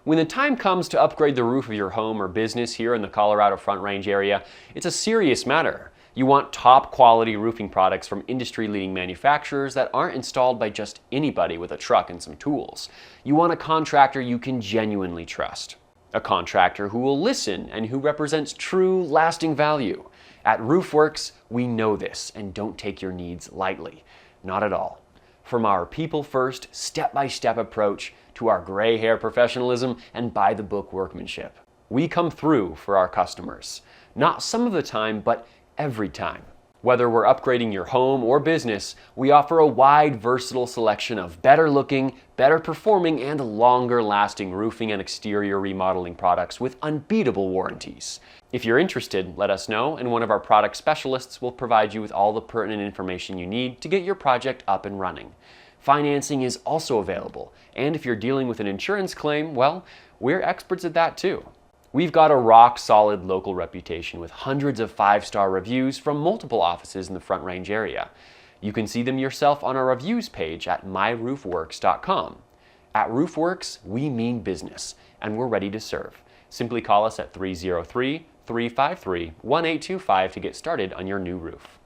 When the time comes to upgrade the roof of your home or business here in the Colorado Front Range area, it's a serious matter. You want top quality roofing products from industry-leading manufacturers that aren't installed by just anybody with a truck and some tools. You want a contractor you can genuinely trust. A contractor who will listen and who represents true, lasting value. At RoofWorks, we know this and don't take your needs lightly. Not at all. From our people-first, step-by-step approach to our gray hair professionalism and by-the-book workmanship. We come through for our customers. Not some of the time, but every time. Whether we're upgrading your home or business, we offer a wide, versatile selection of better-looking, better-performing, and longer-lasting roofing and exterior remodeling products with unbeatable warranties. If you're interested, let us know, and one of our product specialists will provide you with all the pertinent information you need to get your project up and running. Financing is also available, and if you're dealing with an insurance claim, well, we're experts at that too. We've got a rock-solid local reputation with hundreds of 5-star reviews from multiple offices in the Front Range area. You can see them yourself on our reviews page at myroofworks.com. At RoofWorks, we mean business, and we're ready to serve. Simply call us at 303-353-1825 to get started on your new roof.